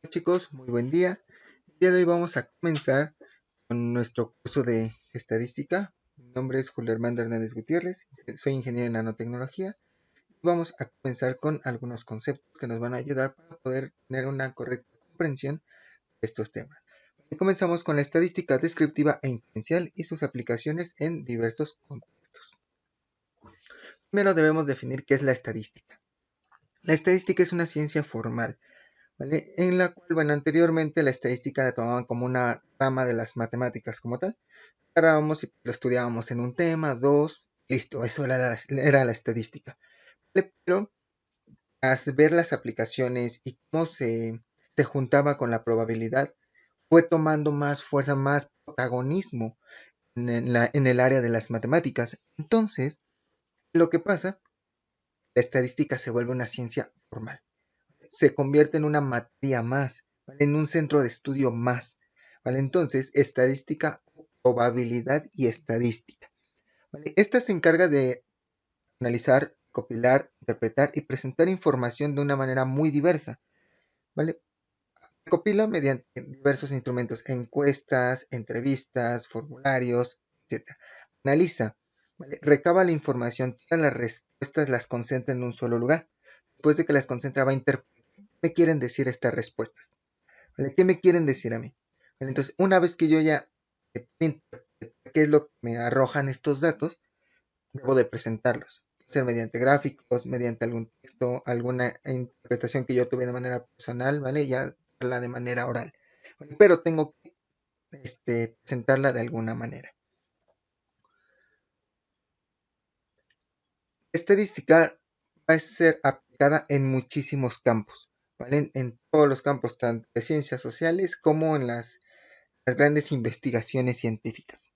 Chicos, muy buen día. El día de hoy vamos a comenzar con nuestro curso de estadística. Mi nombre es Julio Armando Hernández Gutiérrez, soy ingeniero en nanotecnología. Vamos a comenzar con algunos conceptos que nos van a ayudar para poder tener una correcta comprensión de estos temas. Y comenzamos con la estadística descriptiva e inferencial y sus aplicaciones en diversos contextos. Primero debemos definir qué es la estadística. La estadística es una ciencia formal, ¿vale? En la cual, anteriormente la estadística la tomaban como una rama de las matemáticas como tal. Agarrábamos y lo estudiábamos en un tema, dos, listo, eso era la estadística. ¿Vale? Pero al ver las aplicaciones y cómo se juntaba con la probabilidad, fue tomando más fuerza, más protagonismo en el área de las matemáticas. Entonces, lo que pasa, la estadística se vuelve una ciencia formal. Se convierte en una materia más, ¿vale? En un centro de estudio más, ¿vale? Entonces, estadística, probabilidad y estadística, ¿vale? Esta se encarga de analizar, recopilar, interpretar y presentar información de una manera muy diversa, ¿vale? Recopila mediante diversos instrumentos, encuestas, entrevistas, formularios, etc. Analiza, ¿vale? Recaba la información, todas las respuestas las concentra en un solo lugar. Después de que las concentra, va a interpretar. ¿Qué me quieren decir estas respuestas? ¿Vale? ¿Qué me quieren decir a mí? ¿Vale? Entonces, una vez que yo ya interpreté qué es lo que me arrojan estos datos, debo de presentarlos. Puede ser mediante gráficos, mediante algún texto, alguna interpretación que yo tuve de manera personal, ¿vale? Ya la de manera oral. ¿Vale? Pero tengo que presentarla de alguna manera. Estadística va a ser aplicada en muchísimos campos, ¿vale? En todos los campos, tanto de ciencias sociales como en las grandes investigaciones científicas.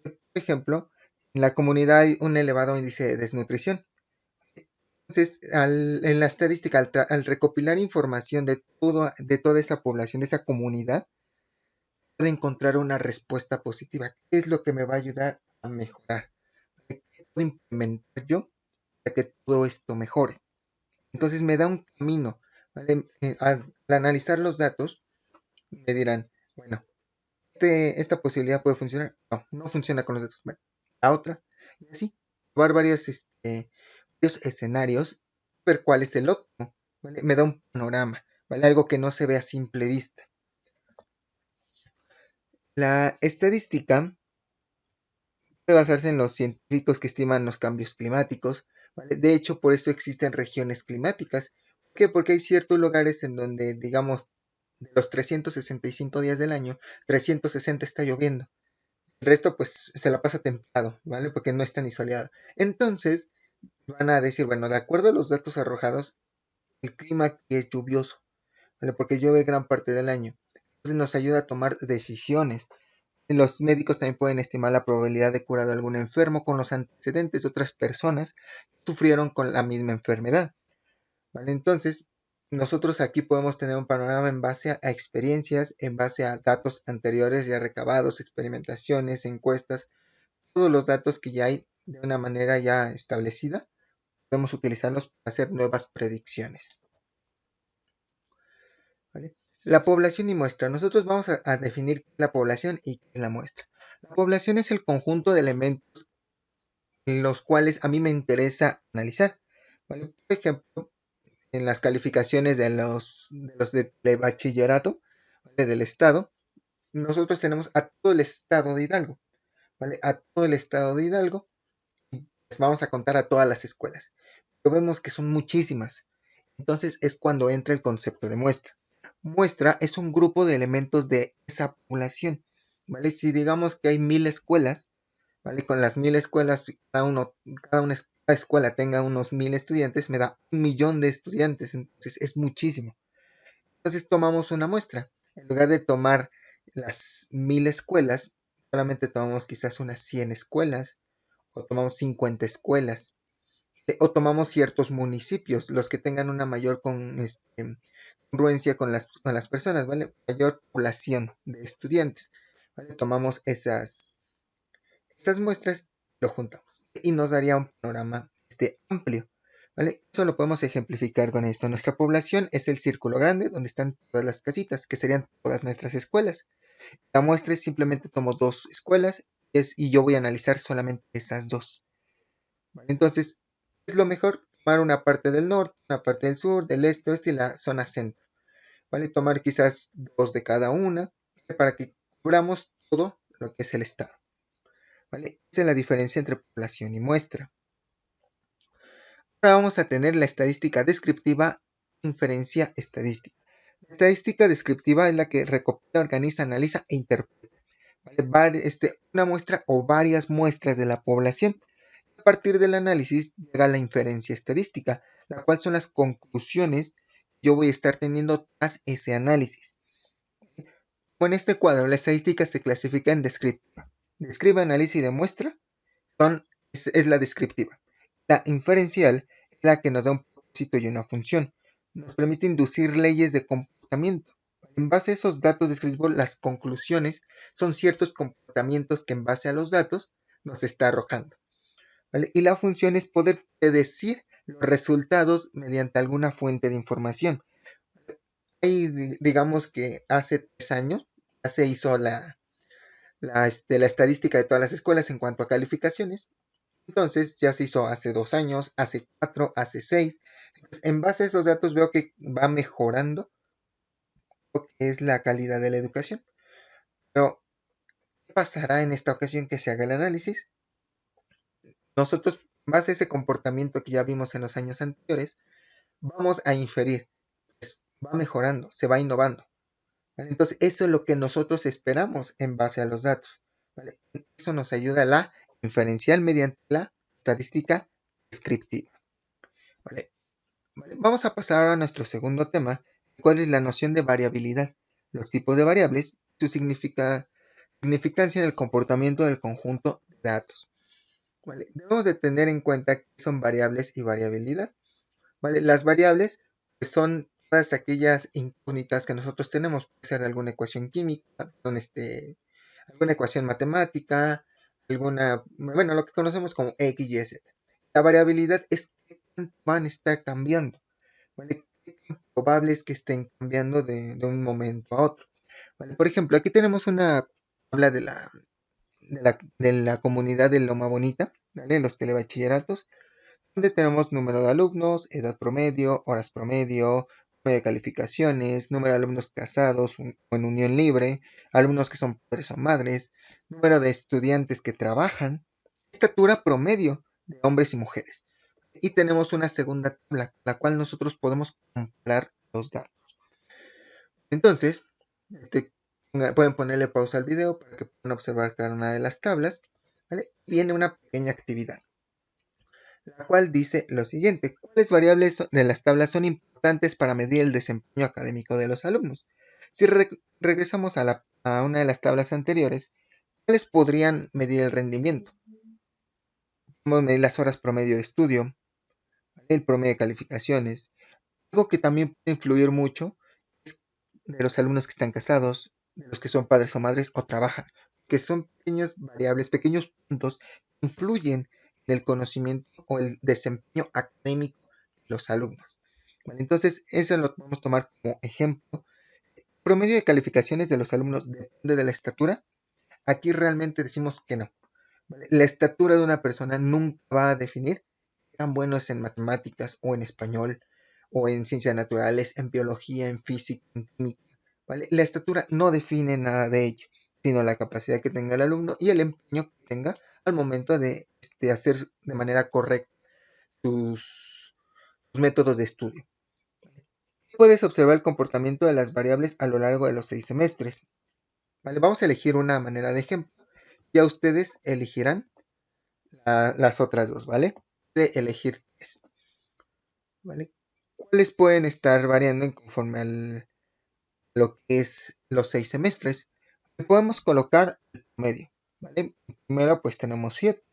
Por ejemplo, en la comunidad hay un elevado índice de desnutrición. Entonces, en la estadística, al recopilar información de toda esa población, de esa comunidad, puede encontrar una respuesta positiva. ¿Qué es lo que me va a ayudar a mejorar? ¿Qué puedo implementar yo para que todo esto mejore? Entonces me da un camino, ¿vale? Al analizar los datos, me dirán, bueno, esta posibilidad puede funcionar. No, no funciona con los datos. Bueno, la otra, y así, probar varios escenarios, ver cuál es el óptimo, ¿vale? Me da un panorama, ¿vale? Algo que no se ve a simple vista. La estadística puede basarse en los científicos que estiman los cambios climáticos, ¿vale? De hecho, por eso existen regiones climáticas. ¿Por qué? Porque hay ciertos lugares en donde, digamos, de los 365 días del año, 360 está lloviendo. El resto, pues, se la pasa templado, ¿vale? Porque no está ni soleado. Entonces, van a decir, bueno, de acuerdo a los datos arrojados, el clima aquí es lluvioso, ¿vale? Porque llueve gran parte del año. Entonces nos ayuda a tomar decisiones. Los médicos también pueden estimar la probabilidad de curar a algún enfermo con los antecedentes de otras personas que sufrieron con la misma enfermedad, ¿vale? Entonces, nosotros aquí podemos tener un panorama en base a experiencias, en base a datos anteriores ya recabados, experimentaciones, encuestas, todos los datos que ya hay de una manera ya establecida, podemos utilizarlos para hacer nuevas predicciones, ¿vale? La población y muestra. Nosotros vamos a definir la población y qué es la muestra. La población es el conjunto de elementos en los cuales a mí me interesa analizar, ¿vale? Por ejemplo, en las calificaciones de bachillerato, ¿vale? Del estado, nosotros tenemos a todo el estado de Hidalgo, ¿vale? A todo el estado de Hidalgo, y pues vamos a contar a todas las escuelas, pero vemos que son muchísimas. Entonces es cuando entra el concepto de muestra. Muestra es un grupo de elementos de esa población, ¿vale? Si digamos que hay 1000 escuelas, ¿vale? Con las 1000 escuelas, cada escuela tenga unos 1000 estudiantes, me da 1.000.000 de estudiantes, entonces es muchísimo. Entonces tomamos una muestra. En lugar de tomar las 1000 escuelas, solamente tomamos quizás unas 100 escuelas, o tomamos 50 escuelas, o tomamos ciertos municipios, los que tengan una mayor congruencia con las personas, ¿vale? Mayor población de estudiantes, ¿vale? Tomamos esas muestras, lo juntamos y nos daría un panorama amplio, ¿vale? Eso lo podemos ejemplificar con esto. Nuestra población es el círculo grande donde están todas las casitas, que serían todas nuestras escuelas. La muestra es simplemente tomo 2 escuelas y yo voy a analizar solamente esas 2. ¿Vale? Entonces, es lo mejor tomar una parte del norte, una parte del sur, del este, oeste y la zona centro. ¿Vale? Tomar quizás 2 de cada una para que cubramos todo lo que es el estado. ¿Vale? Esa es la diferencia entre población y muestra. Ahora vamos a tener la estadística descriptiva, inferencia estadística. La estadística descriptiva es la que recopila, organiza, analiza e interpreta, ¿vale? Una muestra o varias muestras de la población. A partir del análisis llega la inferencia estadística, la cual son las conclusiones que yo voy a estar teniendo tras ese análisis. Como en este cuadro, la estadística se clasifica en descriptiva. Describe, análisis y demuestra es la descriptiva. La inferencial es la que nos da un propósito y una función. Nos permite inducir leyes de comportamiento. En base a esos datos descriptivos, las conclusiones son ciertos comportamientos que en base a los datos nos está arrojando. ¿Vale? Y la función es poder predecir los resultados mediante alguna fuente de información. Y digamos que hace 3 años ya se hizo la estadística de todas las escuelas en cuanto a calificaciones. Entonces ya se hizo hace 2 años, hace 4, hace 6. Entonces, en base a esos datos veo que va mejorando lo que es la calidad de la educación. Pero, ¿qué pasará en esta ocasión que se haga el análisis? Nosotros, en base a ese comportamiento que ya vimos en los años anteriores, vamos a inferir, pues va mejorando, se va innovando. ¿Vale? Entonces, eso es lo que nosotros esperamos en base a los datos. ¿Vale? Eso nos ayuda a la inferencial mediante la estadística descriptiva. ¿Vale? ¿Vale? Vamos a pasar a nuestro segundo tema, cuál es la noción de variabilidad, los tipos de variables, su significancia en el comportamiento del conjunto de datos. ¿Vale? Debemos de tener en cuenta qué son variables y variabilidad. ¿Vale? Las variables pues, son todas aquellas incógnitas que nosotros tenemos, puede ser alguna ecuación química, alguna ecuación matemática, bueno, lo que conocemos como X, Y, Z. La variabilidad es qué van a estar cambiando, ¿vale? Qué tan probable es que estén cambiando de un momento a otro. ¿Vale? Por ejemplo, aquí tenemos una tabla de la comunidad de Loma Bonita, ¿vale? Los telebachilleratos, donde tenemos número de alumnos, edad promedio, horas promedio, número de calificaciones, número de alumnos casados o en unión libre, alumnos que son padres o madres, número de estudiantes que trabajan, estatura promedio de hombres y mujeres. Y tenemos una segunda tabla, la cual nosotros podemos comparar los datos. Entonces, pueden ponerle pausa al video para que puedan observar cada una de las tablas. ¿Vale? Viene una pequeña actividad, la cual dice lo siguiente: ¿cuáles variables de las tablas son importantes para medir el desempeño académico de los alumnos? Si regresamos a una de las tablas anteriores, ¿cuáles podrían medir el rendimiento? Podemos medir las horas promedio de estudio, ¿vale? El promedio de calificaciones. Algo que también puede influir mucho es de los alumnos que están casados, de los que son padres o madres o trabajan, que son pequeñas variables, pequeños puntos que influyen en el conocimiento o el desempeño académico de los alumnos. ¿Vale? Entonces, eso lo podemos tomar como ejemplo. El promedio de calificaciones de los alumnos depende de la estatura. Aquí realmente decimos que no. ¿Vale? La estatura de una persona nunca va a definir qué tan bueno es en matemáticas o en español o en ciencias naturales, en biología, en física, en química. ¿Vale? La estatura no define nada de ello, sino la capacidad que tenga el alumno y el empeño que tenga al momento de hacer de manera correcta tus métodos de estudio. Puedes observar el comportamiento de las variables a lo largo de los 6 semestres. ¿Vale? Vamos a elegir una manera de ejemplo. Ya ustedes elegirán las otras dos, ¿vale? De elegir 3. ¿Vale? ¿Cuáles pueden estar variando conforme a lo que es los 6 semestres? Podemos colocar el promedio, ¿vale? En primero pues tenemos 7,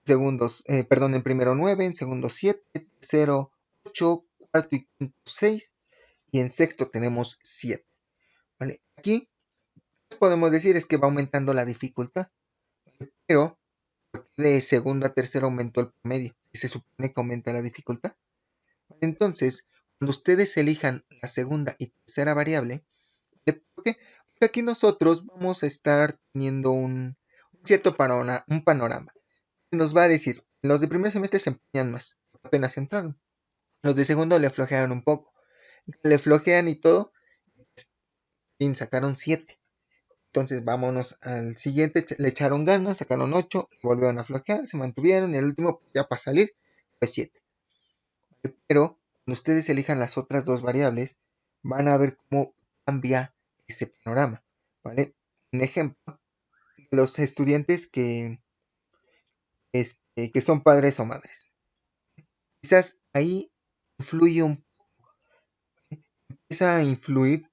en primero 9, en segundo 7, tercero 8, cuarto y quinto 6 y en sexto tenemos 7. ¿Vale? Aquí podemos decir es que va aumentando la dificultad, pero de segundo a tercero aumentó el promedio y se supone que aumenta la dificultad. Entonces, cuando ustedes elijan la segunda y tercera variable, ¿por qué? Porque aquí nosotros vamos a estar teniendo un cierto panorama. Nos va a decir, los de primer semestre se empeñan más, apenas entraron. Los de segundo le flojearon un poco. Le flojean y todo, y sacaron 7. Entonces vámonos al siguiente, le echaron ganas, sacaron 8, volvieron a flojear, se mantuvieron y el último ya para salir fue 7. Pero cuando ustedes elijan las otras dos variables, van a ver cómo cambia ese panorama, ¿vale? Un ejemplo, los estudiantes que son padres o madres. Quizás ahí empieza a influir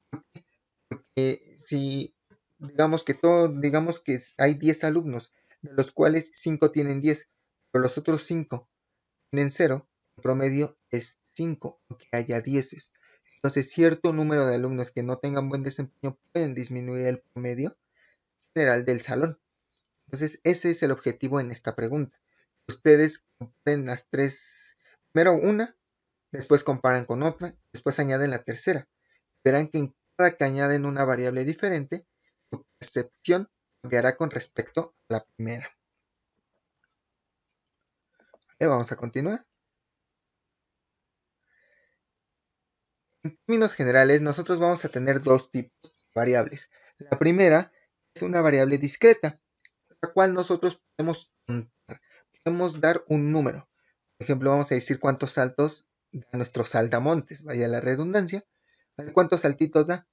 si digamos que hay 10 alumnos, de los cuales 5 tienen 10, pero los otros 5 tienen 0, el promedio es 5, aunque haya 10. Entonces, cierto número de alumnos que no tengan buen desempeño pueden disminuir el promedio general del salón. Entonces, ese es el objetivo en esta pregunta. Ustedes comparen las tres, primero una, después comparan con otra, después añaden la tercera. Verán que en cada que añaden una variable diferente, su percepción cambiará con respecto a la primera. Vamos a continuar. En términos generales, nosotros vamos a tener dos tipos de variables. La primera es una variable discreta, la cual nosotros podemos contar, podemos dar un número. Por ejemplo, vamos a decir cuántos saltos da nuestro saltamontes, vaya la redundancia. A ver cuántos saltitos da.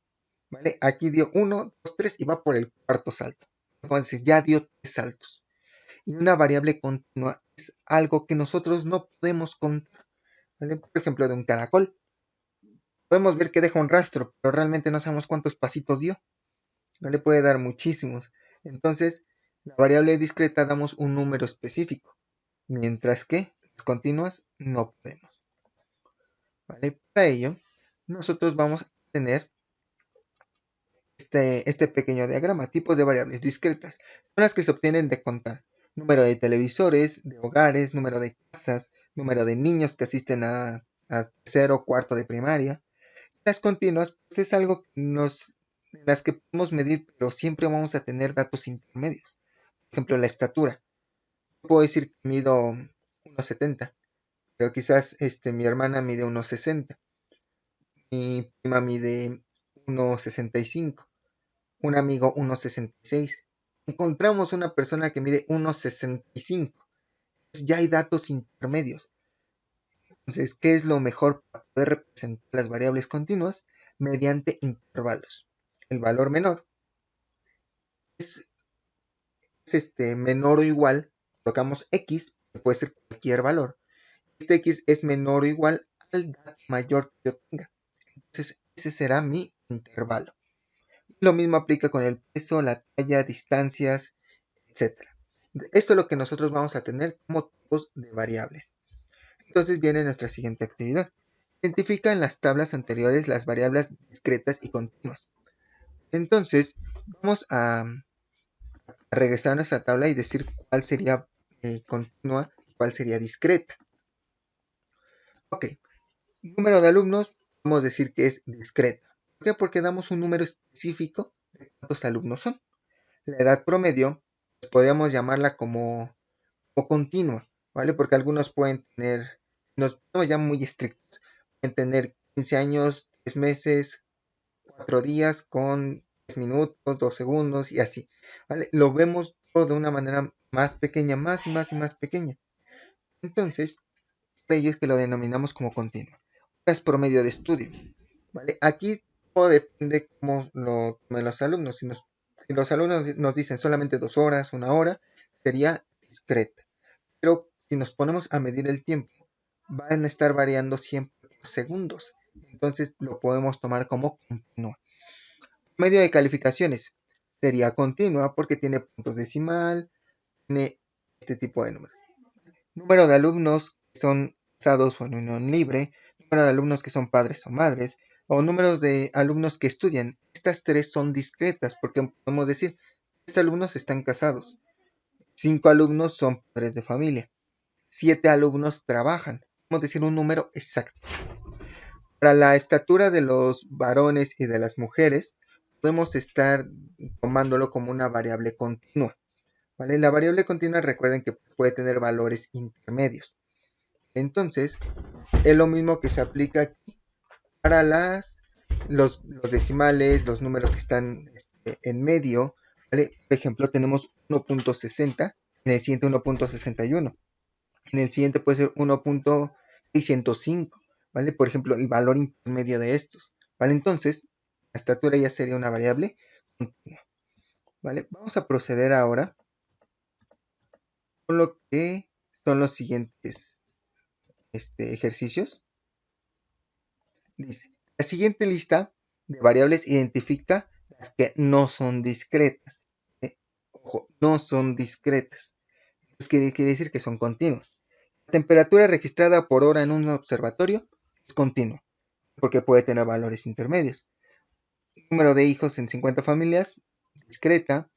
¿Vale? Aquí dio 1, 2, 3 y va por el cuarto salto. Entonces ya dio 3 saltos. Y una variable continua es algo que nosotros no podemos contar. ¿Vale? Por ejemplo, de un caracol. Podemos ver que deja un rastro, pero realmente no sabemos cuántos pasitos dio. No le puede dar muchísimos. Entonces, la variable discreta damos un número específico, mientras que las continuas no podemos. ¿Vale? Para ello, nosotros vamos a tener este pequeño diagrama, tipos de variables discretas, son las que se obtienen de contar. Número de televisores, de hogares, número de casas, número de niños que asisten a tercero o cuarto de primaria. Las continuas, pues es algo las que podemos medir, pero siempre vamos a tener datos intermedios. Por ejemplo, la estatura. Puedo decir que mido 1,70, pero quizás mi hermana mide 1,60. Mi prima mide 1,65. Un amigo 1,66. Encontramos una persona que mide 1,65. Ya hay datos intermedios. Entonces, ¿qué es lo mejor para poder representar las variables continuas? Mediante intervalos. El valor menor es menor o igual, colocamos x, que puede ser cualquier valor. Este x es menor o igual al dato mayor que yo tenga. Entonces, ese será mi intervalo. Lo mismo aplica con el peso, la talla, distancias, etc. Esto es lo que nosotros vamos a tener como tipos de variables. Entonces viene nuestra siguiente actividad. Identifica en las tablas anteriores las variables discretas y continuas. Entonces, vamos a regresar a nuestra tabla y decir cuál sería continua y cuál sería discreta. Ok, número de alumnos, podemos decir que es discreta. ¿Por qué? Porque damos un número específico de cuántos alumnos son. La edad promedio, pues podríamos llamarla como continua, ¿vale? Porque algunos pueden tener, nos ponemos ya muy estrictos, pueden tener 15 años, 3 meses, 4 días con 10 minutos, 2 segundos y así, ¿vale? Lo vemos todo de una manera más pequeña, más y más y más pequeña. Entonces, por ello es que lo denominamos como continua. Es promedio de estudio, ¿vale? Aquí todo depende cómo lo tomen los alumnos. Si los alumnos nos dicen solamente 2 horas, 1 hora, sería discreta. Pero si nos ponemos a medir el tiempo, van a estar variando siempre por segundos. Entonces lo podemos tomar como continua. Medio de calificaciones sería continua porque tiene puntos decimal, tiene este tipo de número. Número de alumnos que son casados o en unión libre, número de alumnos que son padres o madres, o números de alumnos que estudian. Estas tres son discretas porque podemos decir, 3 alumnos están casados, 5 alumnos son padres de familia, 7 alumnos trabajan. podemos decir un número exacto. Para la estatura de los varones y de las mujeres, podemos estar tomándolo como una variable continua, ¿vale? La variable continua, recuerden que puede tener valores intermedios. Entonces, es lo mismo que se aplica aquí para los decimales, los números que están en medio, ¿vale? Por ejemplo, tenemos 1.60, en el siguiente 1.61, en el siguiente puede ser 1.605, ¿vale? Por ejemplo, el valor intermedio de estos, ¿vale? Entonces, la estatura ya sería una variable continua, ¿vale? Vamos a proceder ahora con lo que son los siguientes ejercicios. Dice, la siguiente lista de variables identifica las que no son discretas. Ojo, no son discretas. Eso quiere decir que son continuas. La temperatura registrada por hora en un observatorio es continua, porque puede tener valores intermedios. El número de hijos en 50 familias, discreta.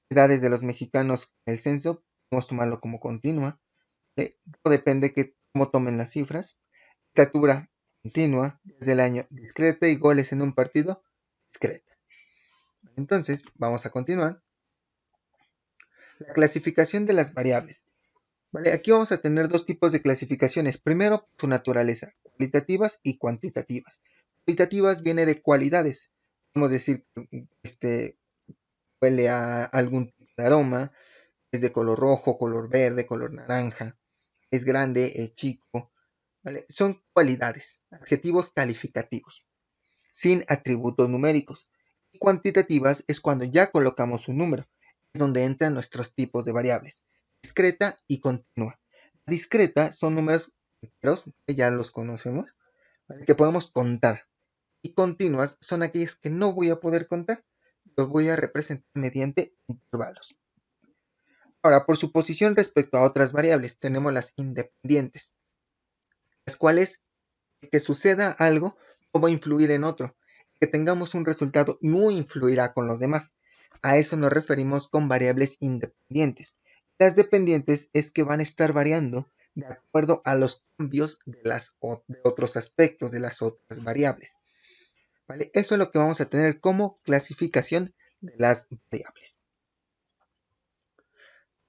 Edades de los mexicanos en el censo, podemos tomarlo como continua. Todo depende de cómo tomen las cifras. Estatura continua, desde el año discreta y goles en un partido discreta. Entonces, vamos a continuar. La clasificación de las variables. ¿Vale? Aquí vamos a tener dos tipos de clasificaciones. Primero, su naturaleza, cualitativas y cuantitativas. Cualitativas viene de cualidades. Podemos decir que huele a algún tipo de aroma, es de color rojo, color verde, color naranja, es grande, es chico, ¿vale? Son cualidades, adjetivos calificativos, sin atributos numéricos. Y cuantitativas es cuando ya colocamos un número, es donde entran nuestros tipos de variables, discreta y continua. Discreta son números enteros, que ya los conocemos, ¿vale? Que podemos contar. Y continuas son aquellas que no voy a poder contar, los voy a representar mediante intervalos. Ahora, por su posición respecto a otras variables, tenemos las independientes, las cuales que suceda algo no va a influir en otro, que tengamos un resultado no influirá con los demás. A eso nos referimos con variables independientes. Las dependientes es que van a estar variando de acuerdo a los cambios de otros aspectos de las otras variables, ¿vale? Eso es lo que vamos a tener como clasificación de las variables.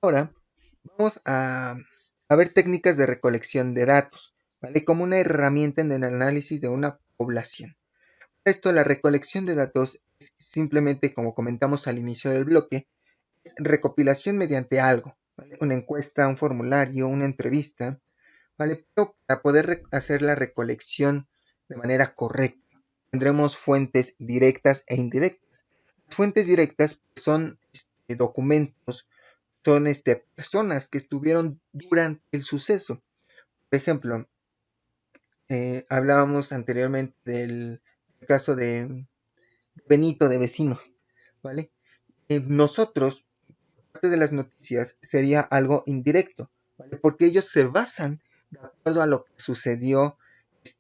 Ahora vamos a ver técnicas de recolección de datos, ¿vale? Como una herramienta en el análisis de una población. Esto, la recolección de datos es simplemente, como comentamos al inicio del bloque, es recopilación mediante algo, ¿vale? Una encuesta, un formulario, una entrevista, ¿vale? Pero para poder hacer la recolección de manera correcta, tendremos fuentes directas e indirectas. Las fuentes directas son documentos, son personas que estuvieron durante el suceso. Por ejemplo, hablábamos anteriormente del caso de Benito de Vecinos, ¿vale? Nosotros, parte de las noticias sería algo indirecto, ¿vale? Porque ellos se basan de acuerdo a lo que sucedió,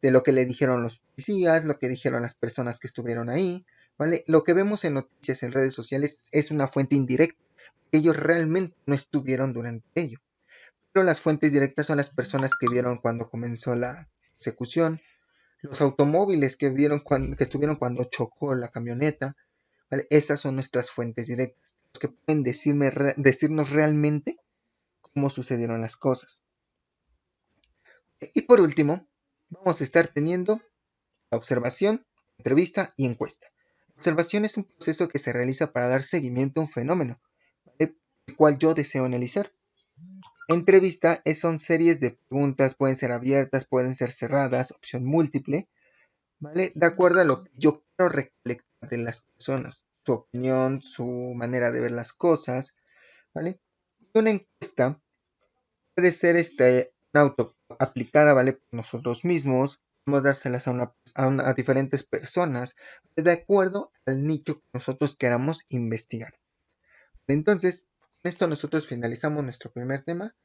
lo que le dijeron los policías, lo que dijeron las personas que estuvieron ahí, ¿vale? Lo que vemos en noticias en redes sociales es una fuente indirecta. Ellos realmente no estuvieron durante ello. Pero las fuentes directas son las personas que vieron cuando comenzó la persecución, los automóviles que estuvieron cuando chocó la camioneta, ¿vale? Esas son nuestras fuentes directas, los que pueden decirnos realmente cómo sucedieron las cosas. Y por último, vamos a estar teniendo la observación, entrevista y encuesta. La observación es un proceso que se realiza para dar seguimiento a un fenómeno, ¿vale? El cual yo deseo analizar. Entrevista son series de preguntas, pueden ser abiertas, pueden ser cerradas, opción múltiple, ¿vale? De acuerdo a lo que yo quiero recolectar de las personas, su opinión, su manera de ver las cosas, ¿vale? Y una encuesta puede ser una auto aplicada, ¿vale? Por nosotros mismos, podemos dárselas a diferentes personas, de acuerdo al nicho que nosotros queramos investigar. Entonces, con esto nosotros finalizamos nuestro primer tema.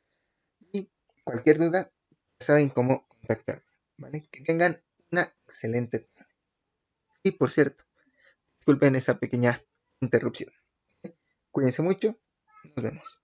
Y cualquier duda, ya saben cómo contactarme, ¿vale? Que tengan una excelente tarde. Y por cierto, disculpen esa pequeña interrupción. Cuídense mucho, nos vemos.